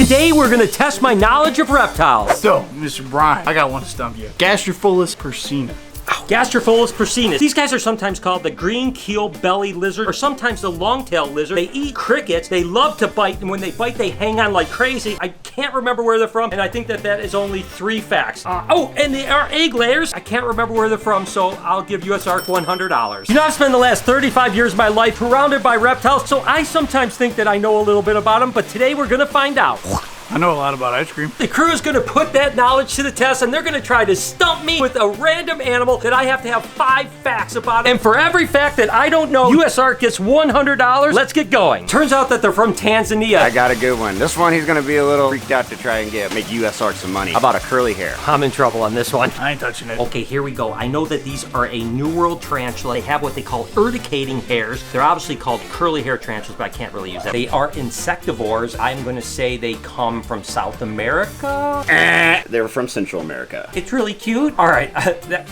Today we're gonna test my knowledge of reptiles. So, Mr. Brian, I got one to stump you. Gastropholus persina. Gastropholus persinus. These guys are sometimes called the green keel belly lizard or sometimes the long-tailed lizard. They eat crickets. They love to bite, and when they bite, they hang on like crazy. I can't remember where they're from, and I think that is only 3 facts. Oh, and they are egg layers. I can't remember where they're from, so I'll give US Ark $100. You know, I've spent the last 35 years of my life surrounded by reptiles, so I sometimes think that I know a little bit about them, but today we're gonna find out. I know a lot about ice cream. The crew is gonna put that knowledge to the test, and they're gonna try to stump me with a random animal that I have to have 5 facts about. And for every fact that I don't know, US Ark gets $100. Let's get going. Turns out that they're from Tanzania. I got a good one. This one he's gonna be a little freaked out to try and make US Ark some money. How about a curly hair? I'm in trouble on this one. I ain't touching it. Okay, here we go. I know that these are a New World tarantula. They have what they call urticating hairs. They're obviously called curly hair tarantulas, but I can't really use that. They are insectivores. I'm gonna say they come from South America. They were from Central America. It's really cute. All right,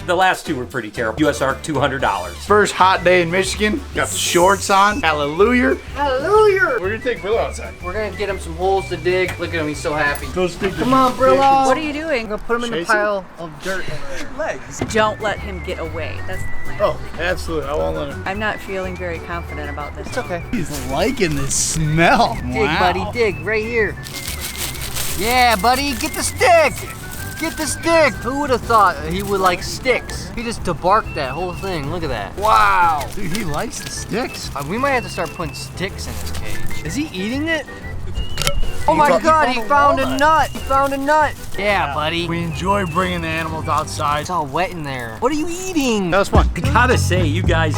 the last 2 were pretty terrible. US Ark $200. First hot day in Michigan. Got the shorts on. Hallelujah. Hallelujah! We're gonna take Brillo outside. We're gonna get him some holes to dig. Look at him, he's so happy. Go stick Come on, Brillo! What are you doing? I'm gonna put him in the pile of dirt over there. Legs. Don't let him get away. That's the plan. Oh, absolutely. I won't let him. I'm not feeling very confident about this. It's okay. He's liking this smell. Dig, buddy, dig, right here. Yeah, buddy, get the stick! Get the stick! Who would have thought he would like sticks? He just debarked that whole thing. Look at that. Wow! Dude, he likes the sticks. We might have to start putting sticks in his cage. Is he eating it? Oh my God, he found a nut! He found a nut! Yeah, buddy. We enjoy bringing the animals outside. It's all wet in there. What are you eating? That was fun. I gotta say, you guys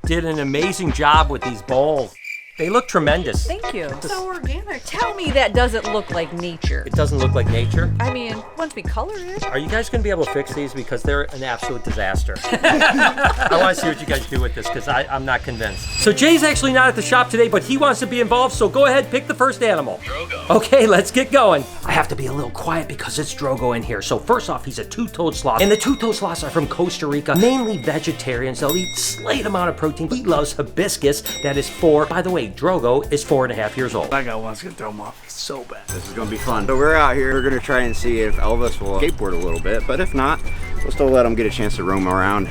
did an amazing job with these bowls. They look tremendous. Thank you. So organic. Tell me that doesn't look like nature. It doesn't look like nature. I mean, once we color it. Are you guys gonna be able to fix these? Because they're an absolute disaster. I wanna see what you guys do with this, because I'm not convinced. So Jay's actually not at the shop today, but he wants to be involved, so go ahead, pick the first animal. Drogo. Okay, let's get going. I have to be a little quiet because it's Drogo in here. So first off, he's a two-toed sloth, and the two-toed sloths are from Costa Rica, mainly vegetarians. They'll eat slight amount of protein. He loves hibiscus, that is 4. By the way, Drogo is 4.5 years old. I got one that's gonna throw him off. It's so bad. This is gonna be fun. So we're out here. We're gonna try and see if Elvis will skateboard a little bit, but if not, we'll still let him get a chance to roam around.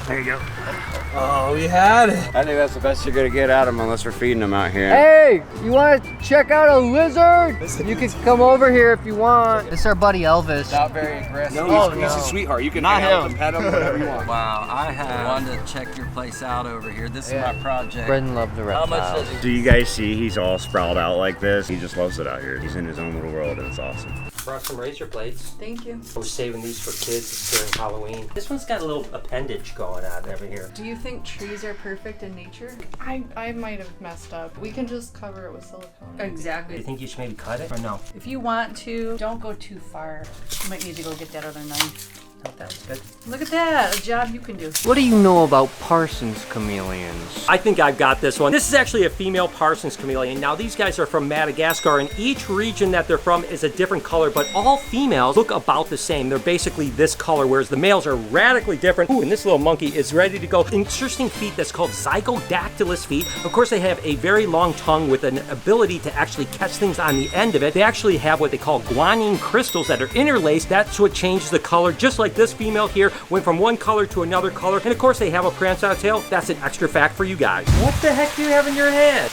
There you go. Oh, we had it. I think that's the best you're gonna get out of him unless we're feeding him out here. Hey, you want to check out a lizard? You can come over here if you want. This is our buddy Elvis. Not very aggressive. No, he's a sweetheart. You can Not hang out with him. him, pet him, whatever you want. Wow, I have wanted to check your place out over here. This is my project. Brendan loved the How much reptiles. does Do you guys see he's all sprawled out like this? He just loves it out here. He's in his own little world and it's awesome. Brought some razor blades. Thank you. I was saving these for kids during Halloween. This one's got a little appendage going on over here. Do you think trees are perfect in nature? I might have messed up. We can just cover it with silicone. Do Exactly. you think you should maybe cut it or no? If you want to, don't go too far. You might need to go get that other knife. Oh, that was good. Look at that, a job you can do. What do you know about Parsons Chameleons? I think I've got this one. This is actually a female Parsons Chameleon. Now these guys are from Madagascar, and each region that they're from is a different color, but all females look about the same. They're basically this color, whereas the males are radically different. Ooh, and this little monkey is ready to go. Interesting feet that's called zygodactylus feet. Of course, they have a very long tongue with an ability to actually catch things on the end of it. They actually have what they call guanine crystals that are interlaced. That's what changes the color, just like this female here went from one color to another color. And of course, they have a prehensile tail. That's an extra fact for you guys. What the heck do you have in your hand?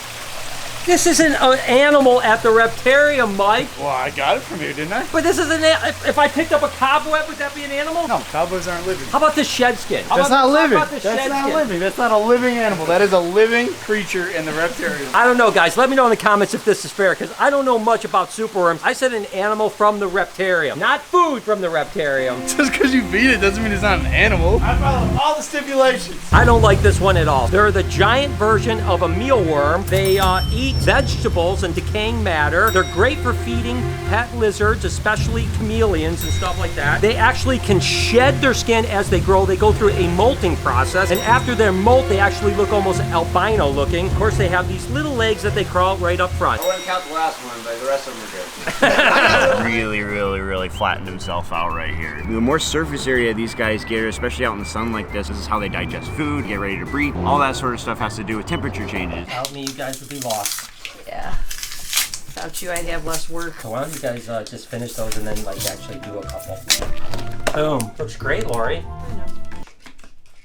This isn't an animal at the Reptarium, Mike. Well, I got it from you, didn't I? But this is if I picked up a cobweb, would that be an animal? No, cowboys aren't living. How about this shed skin? That's not living. That's not living. That's not a living animal. That is a living creature in the Reptarium. I don't know, guys. Let me know in the comments if this is fair, because I don't know much about superworms. I said an animal from the Reptarium, not food from the Reptarium. Just because you feed it doesn't mean it's not an animal. I follow all the stipulations. I don't like this one at all. They're the giant version of a mealworm. They eat vegetables and decaying matter. They're great for feeding pet lizards, especially chameleons and stuff like that. They actually can shed their skin as they grow. They go through a molting process, and after their molt, they actually look almost albino looking. Of course, they have these little legs that they crawl right up front. I wouldn't count the last one, but the rest of them are good. really flattened himself out right here. The more surface area these guys get, especially out in the sun like this is how they digest food, get ready to breathe. All that sort of stuff has to do with temperature changes. Without me, you guys would be lost. Yeah. Without you, I'd have less work. So why don't you guys just finish those and then like actually do a couple. Boom. Looks great, Lori.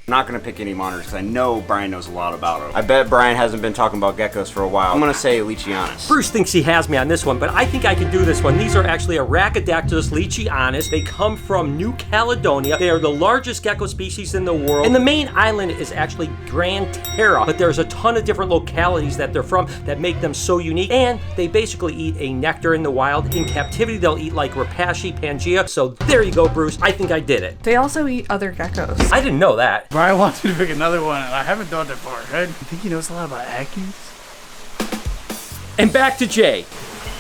I'm not gonna pick any monitors because I know Brian knows a lot about them. I bet Brian hasn't been talking about geckos for a while. I'm gonna say Leachianus. Bruce thinks he has me on this one, but I think I can do this one. These are actually Arachidactylus leachianus. They come from New Caledonia. They are the largest gecko species in the world. And the main island is actually Gran Terra, but there's a ton of different localities that they're from that make them so unique. And they basically eat a nectar in the wild. In captivity, they'll eat like Rapashi, Pangea. So there you go, Bruce. I think I did it. They also eat other geckos. I didn't know that. Brian wants me to pick another one, and I haven't done that far. Right? You think he knows a lot about Ackies? And back to Jay.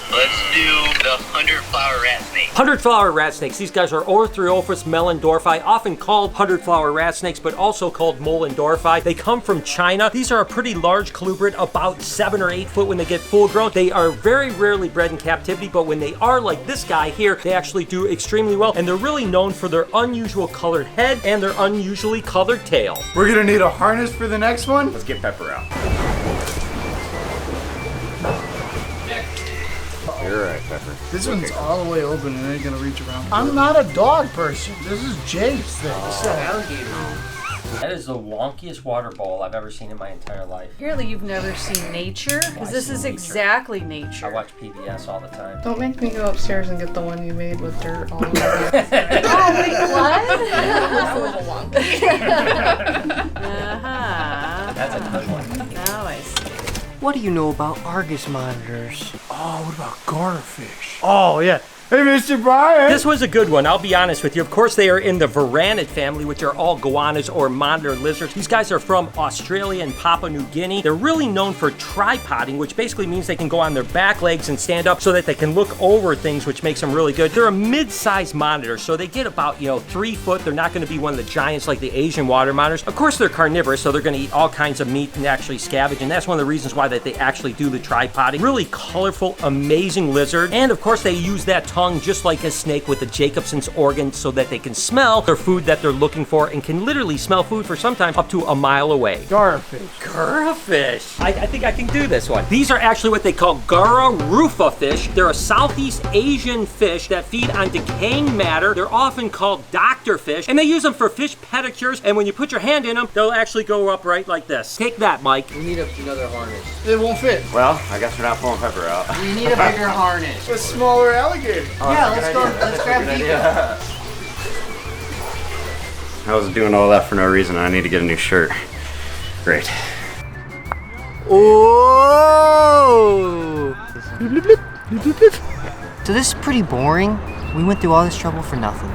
Let's do the 100-flower rat snake. 100-flower rat snakes. These guys are Orthriophis melendorfi, often called 100-flower rat snakes, but also called molendorfi. They come from China. These are a pretty large colubrid, about 7 or 8 foot when they get full grown. They are very rarely bred in captivity, but when they are like this guy here, they actually do extremely well, and they're really known for their unusual colored head and their unusually colored tail. We're gonna need a harness for the next one. Let's get Pepper out. You're right, Pepper. This one's all the way open and ain't gonna reach around. I'm not a dog person. This is Jay's thing. That is the wonkiest water bowl I've ever seen in my entire life. Apparently you've never seen nature, because this is exactly nature. I watch PBS all the time. Don't make me go upstairs and get the one you made with dirt all over it. Oh, wait, what? It's a little wonky. Uh-huh. That's a good one. Now I see. What do you know about Argus monitors? Oh, what about garterfish? Oh, yeah. Hey, Mr. Brian! This was a good one, I'll be honest with you. Of course, they are in the varanid family, which are all goannas or monitor lizards. These guys are from Australia and Papua New Guinea. They're really known for tripoding, which basically means they can go on their back legs and stand up so that they can look over things, which makes them really good. They're a mid-sized monitor, so they get about, 3 foot. They're not going to be one of the giants like the Asian water monitors. Of course, they're carnivorous, so they're going to eat all kinds of meat and actually scavenge, and that's one of the reasons why that they actually do the tripoding. Really colorful, amazing lizard. And of course, they use that tongue just like a snake with the Jacobson's organ so that they can smell their food that they're looking for and can literally smell food for sometimes up to a mile away. Garterfish. Garrafish. I think I can do this one. These are actually what they call Gara rufa fish. They're a Southeast Asian fish that feed on decaying matter. They're often called doctor fish, and they use them for fish pedicures, and when you put your hand in them, they'll actually go upright like this. Take that, Mike. We need another harness. It won't fit. Well, I guess we're not pulling Pepper out. We need a bigger harness. A smaller alligator. Yeah, let's go. Let's grab Vika. I was doing all that for no reason. I need to get a new shirt. Great. Oh! So this is pretty boring. We went through all this trouble for nothing.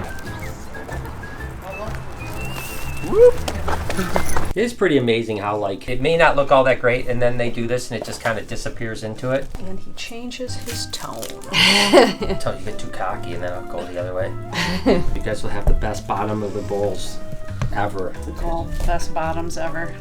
It is pretty amazing how, like, it may not look all that great, and then they do this, and it just kind of disappears into it. And he changes his tone. Until you get too cocky, and then I'll go the other way. You guys will have the best bottom of the bowls ever. Well, best bottoms ever.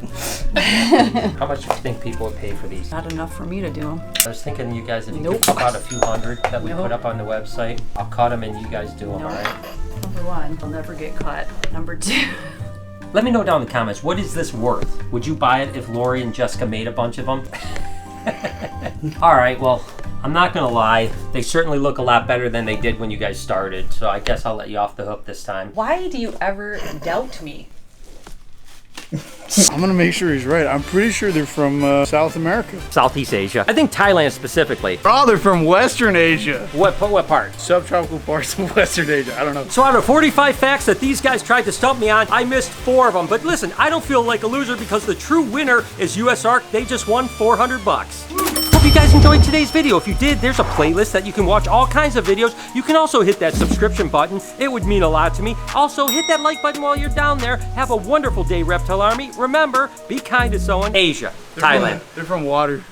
How much do you think people would pay for these? Not enough for me to do them. I was thinking you guys, if you could cut out a few hundred that we put up on the website, I'll cut them and you guys do them, all right? Number 1, they'll never get cut. Number 2. Let me know down in the comments, what is this worth? Would you buy it if Lori and Jessica made a bunch of them? All right, well, I'm not gonna lie. They certainly look a lot better than they did when you guys started, so I guess I'll let you off the hook this time. Why do you ever doubt me? I'm gonna make sure he's right. I'm pretty sure they're from South America. Southeast Asia. I think Thailand specifically. Oh, they're from Western Asia. What part? Subtropical parts of Western Asia. I don't know. So out of 45 facts that these guys tried to stump me on, I missed 4 of them. But listen, I don't feel like a loser because the true winner is US Ark. They just won $400. Hope you guys enjoyed today's video. If you did, there's a playlist that you can watch all kinds of videos. You can also hit that subscription button. It would mean a lot to me. Also, hit that like button while you're down there. Have a wonderful day, Reptile Army. Remember, be kind to someone. Asia, Thailand. They're from water.